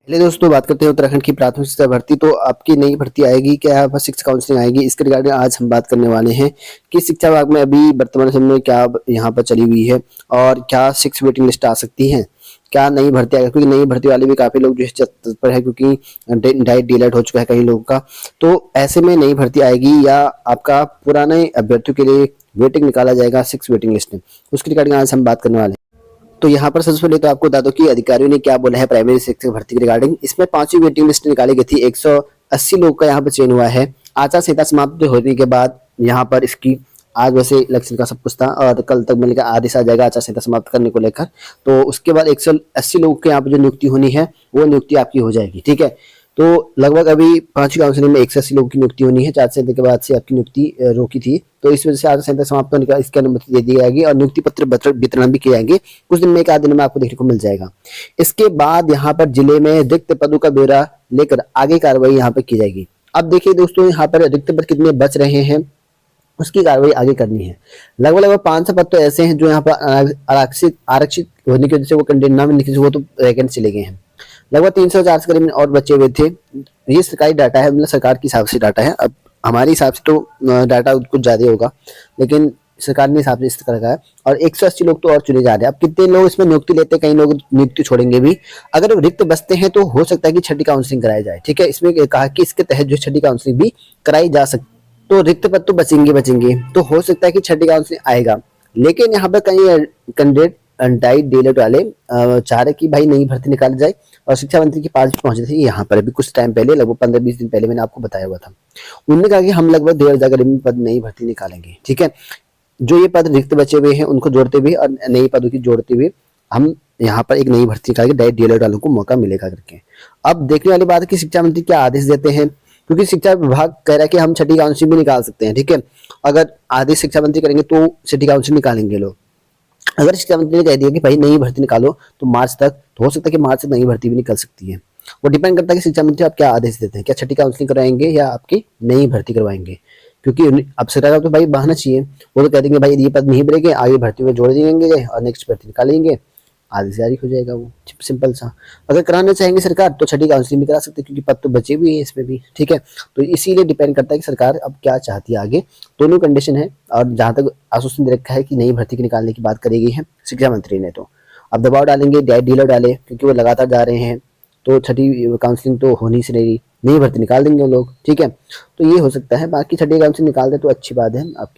चलिए दोस्तों, बात करते हैं उत्तराखंड की प्राथमिक शिक्षा भर्ती। तो आपकी नई भर्ती आएगी क्या, यहाँ पर शिक्षा काउंसलिंग आएगी, इसके रिगार्डिंग आज हम बात करने वाले हैं कि शिक्षा विभाग में अभी वर्तमान समय में क्या यहाँ पर चली हुई है और क्या 6 वेटिंग लिस्ट आ सकती हैं, क्या नई भर्ती आएगी। क्योंकि नई भर्ती वाले भी काफी लोग जो है तत्पर है, क्योंकि डाइट डिलेट हो चुका है कई लोगों का। तो ऐसे में नई भर्ती आएगी या आपका पुराने अभ्यर्थियों के लिए वेटिंग निकाला जाएगा 6 वेटिंग लिस्ट में, उसके रिगार्डिंग आज हम बात करने वाले हैं। तो यहाँ पर सबसे पहले तो आपको बता दो कि अधिकारियों ने क्या बोला है प्राइमरी शिक्षक भर्ती के रिगार्डिंग। इसमें 5वीं वेटिंग लिस्ट निकाली गई थी, 180 लोग का यहाँ पर चयन हुआ है। आचार संहिता समाप्त होने के बाद यहाँ पर इसकी आज वैसे इलेक्शन का सब कुछ था और कल तक मिलकर आदेश आ जाएगा आचार संहिता समाप्त करने को लेकर। तो उसके बाद 180 लोगों के यहाँ पर जो नियुक्ति होनी है वो नियुक्ति आपकी हो जाएगी, ठीक है। तो लगभग अभी 5वीं काउंसिलिंग में 180 लोगों की नियुक्ति होनी है, आचार संहिता के बाद से आपकी नियुक्ति रोकी थी। तो इस वजह से आचार संहिता समाप्त होने का इसकी अनुमति दे दी जाएगी और नियुक्ति पत्र वितरण भी किए जाएंगे कुछ दिन में, एक आध दिन में आपको देखने को मिल जाएगा। इसके बाद यहाँ पर जिले में रिक्त पदों का ब्यौरा लेकर आगे कार्रवाई यहाँ पर की जाएगी। अब देखिए दोस्तों, यहाँ पर रिक्त पद कितने बच रहे हैं उसकी कार्रवाई आगे करनी है। लगभग 500 पद तो ऐसे हैं जो यहाँ पर आरक्षित होने की वजह से वो कैंडिडेट ना मिलने की वो तो वैकेंट चले गए हैं। लगभग 300-400 के करीब और बचे हुए थे। ये सरकारी डाटा है, मतलब सरकार के हिसाब से डाटा है। अब हमारे हिसाब से तो डाटा कुछ ज्यादा होगा, लेकिन सरकार ने हिसाब से इस तरह का है। और 180 लोग तो और चुने जा रहे हैं। अब कितने लोग इसमें नियुक्ति लेते हैं, कई लोग नियुक्ति छोड़ेंगे भी। अगर रिक्त बचते हैं तो हो सकता है कि छठी काउंसलिंग कराई जाए, ठीक है। इसमें कहा कि इसके तहत जो छठी काउंसलिंग भी कराई जा सकती। तो रिक्त पद तो बचेंगे, तो हो सकता है कि छठी काउंसलिंग आएगा। लेकिन यहाँ पर कई कैंडिडेट डाइट डिलेट वाले चाह रहे कि भाई नई भर्ती निकाली जाए और शिक्षा मंत्री के पास भी पहुंचे थे यहाँ पर अभी कुछ टाइम पहले, लगभग 15-20 दिन पहले मैंने आपको बताया हुआ था। उन्होंने कहा कि हम लगभग 1,500 करीब पद नई भर्ती निकालेंगे, ठीक है। जो ये पद रिक्त बचे हुए हैं उनको जोड़ते हुए और नई पदों की जोड़ते हुए हम यहाँ पर एक नई भर्ती निकालेंगे, डाइट डिलेट वालों को मौका मिलेगा करके। अब देखने वाली बात है कि शिक्षा मंत्री क्या आदेश देते हैं, क्योंकि शिक्षा विभाग कह रहा है कि हम छठी काउंसलिंग भी निकाल सकते हैं, ठीक है। अगर आदेश शिक्षा मंत्री करेंगे तो छठी काउंसलिंग निकालेंगे लोग। अगर शिक्षा मंत्री ने कह दिया कि भाई नई भर्ती निकालो तो मार्च तक, तो हो सकता है कि मार्च तक नई भर्ती भी निकल सकती है। वो डिपेंड करता है कि शिक्षा मंत्री आप क्या आदेश देते हैं, क्या छठी काउंसलिंग कराएंगे या आपकी नई भर्ती करवाएंगे। क्योंकि अब सरकार तो भाई बहाना चाहिए, वो तो कह देंगे भाई ये पद नहीं भरेंगे, आगे भर्ती में जोड़ देंगे और नेक्स्ट भर्ती निकालेंगे, आदेश जारी हो जाएगा। वो सिंपल सा। अगर कराना चाहेंगे सरकार तो छठी काउंसलिंग भी करा सकते हैं, क्योंकि पद तो बचे भी है इसमें भी, ठीक है। तो इसीलिए डिपेंड करता है कि सरकार अब क्या चाहती है आगे। दोनों कंडीशन है और जहां तक आश्वासन दे रखा है कि नई भर्ती के निकालने की बात करी गई है शिक्षा मंत्री ने, तो अब दबाव डालेंगे, डाइट डीलर डाले, क्योंकि वो लगातार जा रहे हैं। तो छठी काउंसलिंग तो होनी से नहीं, नई भर्ती निकाल देंगे लोग, ठीक है। तो ये हो सकता है, बाकी छठी काउंसलिंग निकाल दे तो अच्छी बात है आपके